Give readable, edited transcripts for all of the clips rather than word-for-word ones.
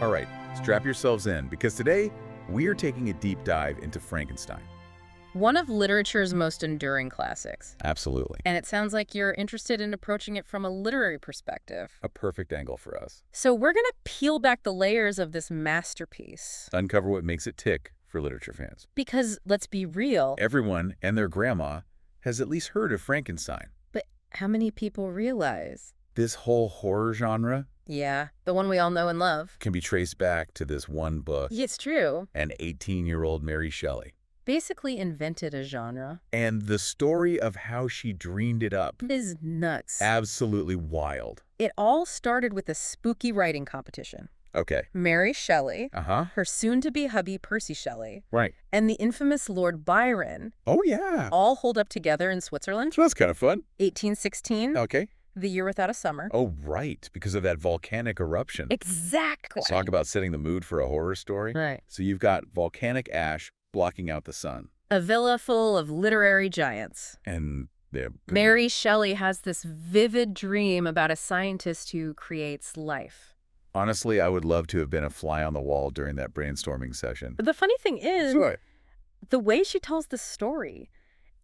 All right, strap yourselves in, because today we are taking a deep dive into Frankenstein. One of literature's most enduring classics. Absolutely. And it sounds like you're interested in approaching it from a literary perspective. A perfect angle for us. So we're going to peel back the layers of this masterpiece. Uncover what makes it tick for literature fans. Because, let's be real, Everyone and their grandma has at least heard of Frankenstein. but how many people realize? This whole horror genre Yeah, the one we all know and love. can be traced back to this one book, It's true. and 18-year-old Mary Shelley. Basically invented a genre. And the story of how she dreamed it up. It is nuts. Absolutely wild. It all started with a spooky writing competition. Okay. Mary Shelley, Uh-huh. her soon-to-be hubby Percy Shelley, Right. and the infamous Lord Byron Oh, yeah. all holed up together in Switzerland. So that's kind of fun. 1816, Okay. the year without a summer. Oh, right. Because of that volcanic eruption. Exactly. Talk about setting the mood for a horror story. Right. So you've got volcanic ash blocking out the sun. A villa full of literary giants. And they're... Mary Shelley has this vivid dream about a scientist who creates life. Honestly, I would love to have been a fly on the wall during that brainstorming session. But the funny thing is, Sure. the way she tells the story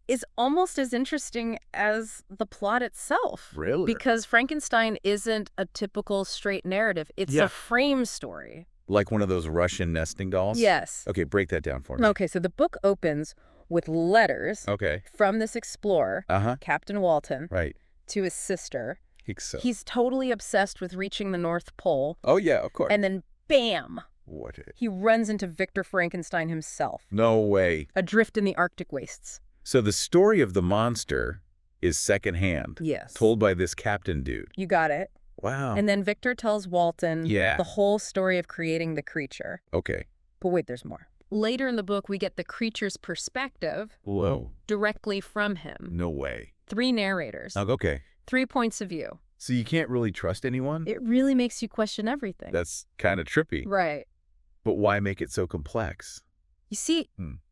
is almost as interesting as the plot itself. Really? Because Frankenstein isn't a typical straight narrative. It's Yeah. a frame story. Like one of those Russian nesting dolls? Yes. Okay, break that down for me. Okay, so the book opens with letters Okay. from this explorer, Uh-huh. Captain Walton, Right. to his sister. So. He's totally obsessed with reaching the North Pole. Oh, yeah, of course. And then, bam, What? he runs into Victor Frankenstein himself, No way. adrift in the Arctic wastes. So the story of the monster is secondhand. Yes. Told by this captain dude. You got it. Wow. And then Victor tells Walton Yeah. the whole story of creating the creature. Okay. But wait, there's more. Later in the book, we get the creature's perspective Whoa. directly from him. No way. 3 narrators, Okay. 3 points of view. So you can't really trust anyone? It really makes you question everything. That's kind of trippy. Right. But why make it so complex? You see,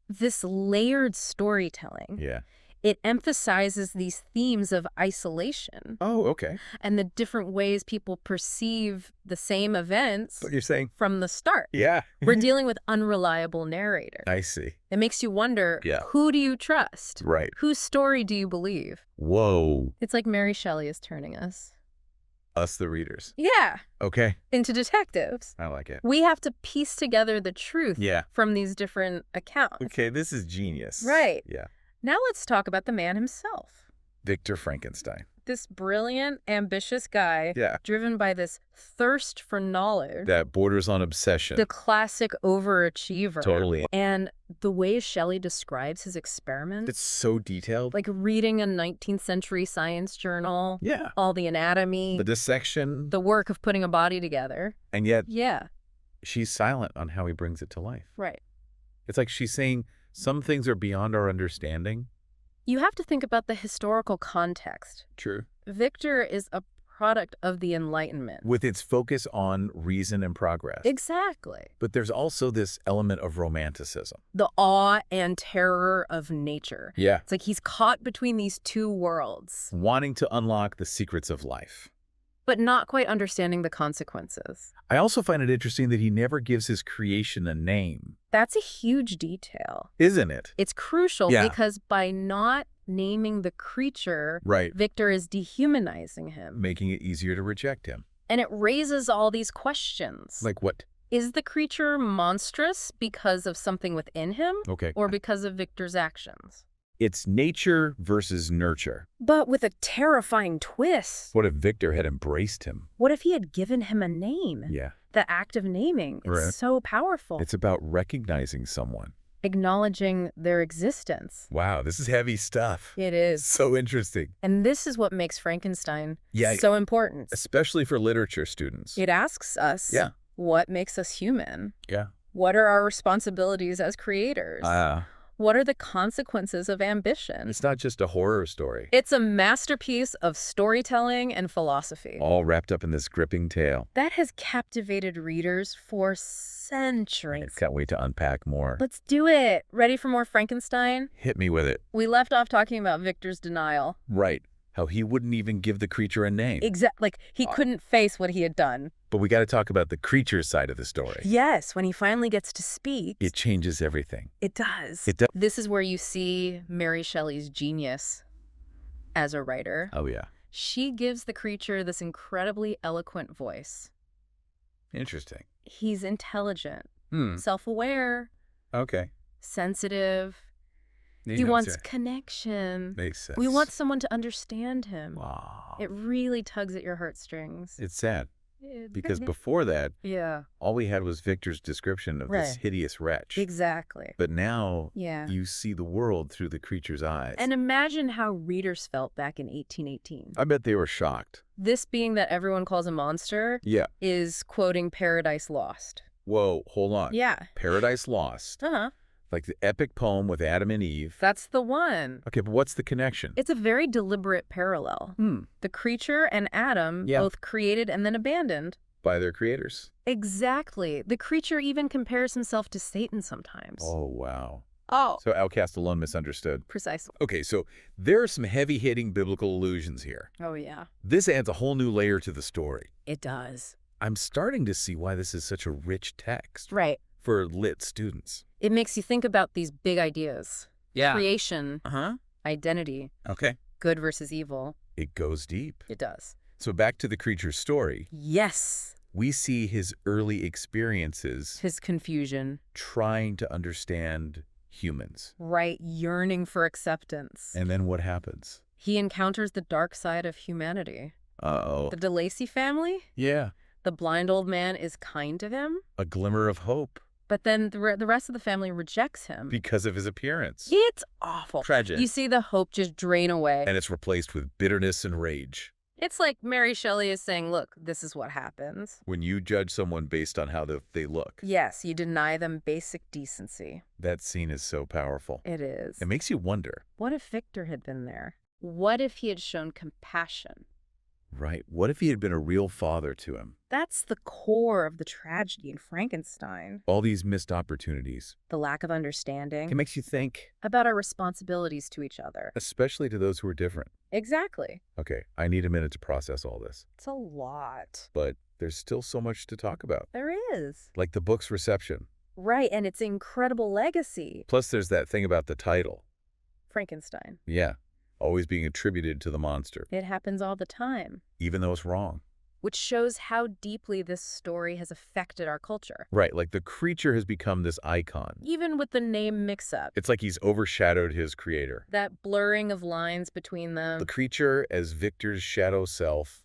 this layered storytelling, Yeah. it emphasizes these themes of isolation Oh, okay. and the different ways people perceive the same events What you're saying? from the start. Yeah. We're dealing with unreliable narrators. I see. It makes you wonder, Yeah. who do you trust? Right. Whose story do you believe? Whoa. It's like Mary Shelley is turning us. Us, the readers. Yeah, Okay. into detectives. I like it. We have to piece together the truth Yeah. from these different accounts. Okay, this is genius. Right. Yeah. Now let's talk about the man himself. Victor Frankenstein. This brilliant, ambitious guy, Yeah. driven by this thirst for knowledge, That borders on obsession. the classic overachiever. Totally. And the way Shelley describes his experiments, It's so detailed. like reading a 19th century science journal, Yeah. all the anatomy, The dissection. the work of putting a body together. And yet Yeah, she's silent on how he brings it to life. right. It's like she's saying some things are beyond our understanding. You have to think about the historical context. True. Victor is a product of the Enlightenment. With its focus on reason and progress. Exactly. But there's also this element of romanticism. The awe and terror of nature. Yeah. It's like he's caught between these two worlds, Wanting to unlock the secrets of life. but not quite understanding the consequences. I also find it interesting that he never gives his creation a name. That's a huge detail. Isn't it? It's crucial Yeah. because by not naming the creature, Right. Victor is dehumanizing him. Making it easier to reject him. And it raises all these questions. Like what? Is the creature monstrous because of something within him Okay. or because of Victor's actions? It's nature versus nurture. But with a terrifying twist. What if Victor had embraced him? What if he had given him a name? Yeah. The act of naming. It's Right. so powerful. It's about recognizing someone. Acknowledging their existence. Wow, this is heavy stuff. It is. So interesting. And this is what makes Frankenstein Yeah. so important. Especially for literature students. It asks us, Yeah. what makes us human? Yeah. What are our responsibilities as creators? What are the consequences of ambition? It's not just a horror story. It's a masterpiece of storytelling and philosophy. All wrapped up in this gripping tale. That has captivated readers for centuries. Can't wait to unpack more. Let's do it. Ready for more Frankenstein? Hit me with it. We left off talking about Victor's denial. Right. How he wouldn't even give the creature a name. Like he couldn't face what he had done. But we got to talk about the creature side of the story. Yes, when he finally gets to speak. It changes everything. It does. It does. This is where you see Mary Shelley's genius as a writer. Oh, yeah. She gives the creature this incredibly eloquent voice. Interesting. He's intelligent, Hmm. self-aware, Okay. sensitive. He wants connection. Makes sense. We want someone to understand him. Wow. It really tugs at your heartstrings. It's sad. Because before that, Yeah. all we had was Victor's description of this Right. hideous wretch. Exactly. But now Yeah. you see the world through the creature's eyes. And imagine how readers felt back in 1818. I bet they were shocked. This being that everyone calls a monster Yeah. is quoting Paradise Lost. Whoa, hold on. Yeah. Paradise Lost. Uh-huh. Like the epic poem with Adam and Eve. That's the one. Okay, but what's the connection? It's a very deliberate parallel. The creature and Adam both created and then abandoned. By their creators. Exactly. The creature even compares himself to Satan sometimes. Oh, wow. Oh. So outcast alone misunderstood. Precisely. Okay, so there are some heavy-hitting biblical allusions here. Oh, yeah. This adds a whole new layer to the story. It does. I'm starting to see why this is such a rich text. Right. For lit students. It makes you think about these big ideas. Yeah. Creation, Uh-huh. identity, Okay. good versus evil. It goes deep. It does. So back to the creature's story. Yes. We see his early experiences His confusion. trying to understand humans. Right. Yearning for acceptance. And then what happens? He encounters the dark side of humanity. Uh-oh. The DeLacy family? Yeah. The blind old man is kind to him, A glimmer of hope. but then the rest of the family rejects him. Because of his appearance. It's awful. Tragic. You see the hope just drain away. And it's replaced with bitterness and rage. It's like Mary Shelley is saying, look, this is what happens. When you judge someone based on how they look. Yes, you deny them basic decency. That scene is so powerful. It is. It makes you wonder. What if Victor had been there? What if he had shown compassion? Right. What if he had been a real father to him? That's the core of the tragedy in Frankenstein. All these missed opportunities. The lack of understanding It makes you think. about our responsibilities to each other. Especially to those who are different. Exactly. Okay, I need a minute to process all this. It's a lot. But there's still so much to talk about. There is. Like the book's reception. Right, and its incredible legacy. Plus there's that thing about the title. Frankenstein. Yeah. Always being attributed to the monster. It happens all the time. Even though it's wrong. Which shows how deeply this story has affected our culture. Right, like the creature has become this icon. Even with the name mix-up. It's like he's overshadowed his creator. That blurring of lines between them. The creature as Victor's shadow self.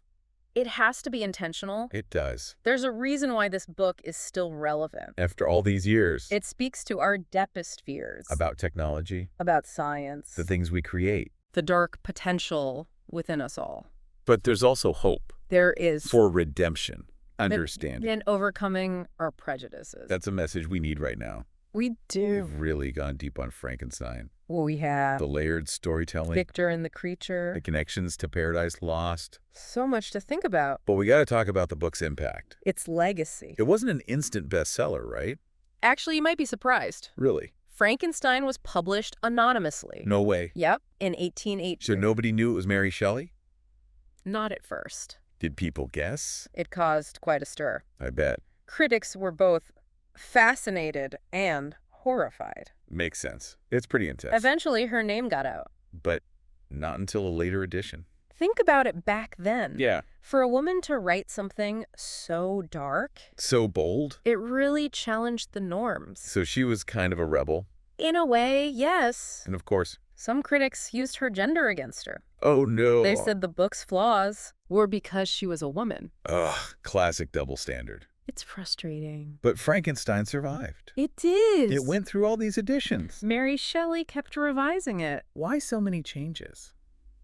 It has to be intentional. It does. There's a reason why this book is still relevant. After all these years. It speaks to our deepest fears. About technology. About science. The things we create. The dark potential within us all. But there's also hope. There is. For redemption. Understanding. And overcoming our prejudices. That's a message we need right now. We do. We've really gone deep on Frankenstein. Well, we have. The layered storytelling. Victor and the creature. The connections to Paradise Lost. So much to think about. But we got to talk about the book's impact. Its legacy. It wasn't an instant bestseller, right? Actually, you might be surprised. Really? Frankenstein was published anonymously. No way. Yep, in 1818. So nobody knew it was Mary Shelley? Not at first. Did people guess? It caused quite a stir. I bet. Critics were both fascinated and horrified. Makes sense. It's pretty intense. Eventually, her name got out. But not until a later edition. Think about it back then. Yeah. For a woman to write something so dark, So bold. it really challenged the norms. So she was kind of a rebel. In a way, yes. And of course... Some critics used her gender against her. Oh, no. They said the book's flaws were because she was a woman. Ugh, classic double standard. It's frustrating. But Frankenstein survived. It did. It went through all these editions. Mary Shelley kept revising it. Why so many changes?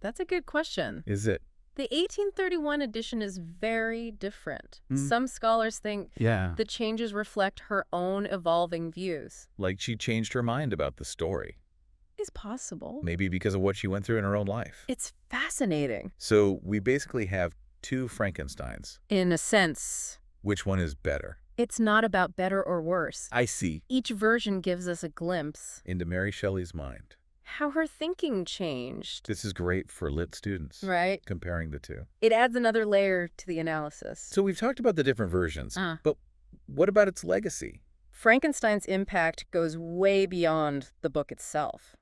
That's a good question. Is it? The 1831 edition is very different. Some scholars think the changes reflect her own evolving views. Like she changed her mind about the story. Is possible. Maybe because of what she went through in her own life. It's fascinating. So we basically have two Frankensteins. In a sense. Which one is better? It's not about better or worse. I see. Each version gives us a glimpse into Mary Shelley's mind. how her thinking changed. This is great for lit students. Right. Comparing the two. It adds another layer to the analysis. So we've talked about the different versions, but what about its legacy? Frankenstein's impact goes way beyond the book itself.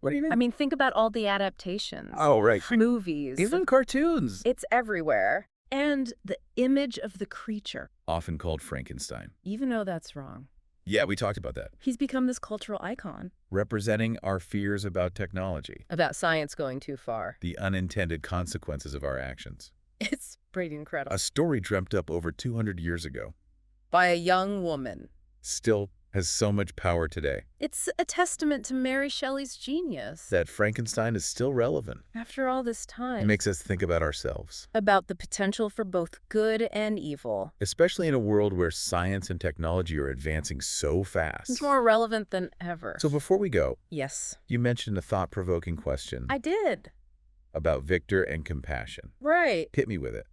What do you mean? I mean, think about all the adaptations. Oh, right. Movies. Even cartoons. It's everywhere. And the image of the creature. Often called Frankenstein. Even though that's wrong. Yeah, we talked about that. He's become this cultural icon. Representing our fears about technology. About science going too far. The unintended consequences of our actions. It's pretty incredible. A story dreamt up over 200 years ago. By a young woman. Still has so much power today. It's a testament to Mary Shelley's genius. That Frankenstein is still relevant. After all this time. It makes us think about ourselves. About the potential for both good and evil. Especially in a world where science and technology are advancing so fast. It's more relevant than ever. So before we go, yes, you mentioned a thought-provoking question. I did. About Victor and compassion. Right. Hit me with it.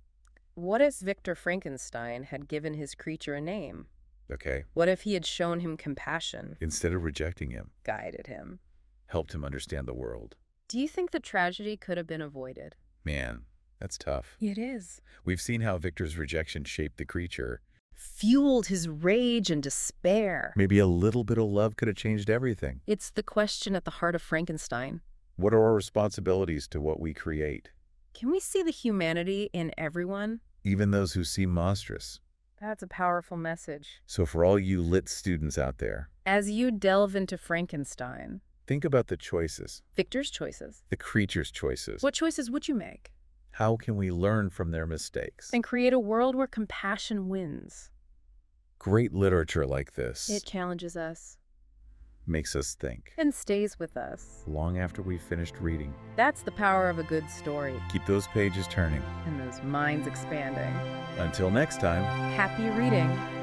What if Victor Frankenstein had given his creature a name? Okay. What if he had shown him compassion? Instead of rejecting him. Guided him. Helped him understand the world. Do you think the tragedy could have been avoided? Man, that's tough. It is. We've seen how Victor's rejection shaped the creature. Fueled his rage and despair. Maybe a little bit of love could have changed everything. It's the question at the heart of Frankenstein. What are our responsibilities to what we create? Can we see the humanity in everyone? Even those who seem monstrous. That's a powerful message. So for all you lit students out there, as you delve into Frankenstein, think about the choices. Victor's choices. The creature's choices. What choices would you make? How can we learn from their mistakes? And create a world where compassion wins. Great literature like this. It challenges us. Makes us think. And stays with us. Long after we've finished reading. That's the power of a good story. Keep those pages turning. And those minds expanding. Until next time. Happy reading.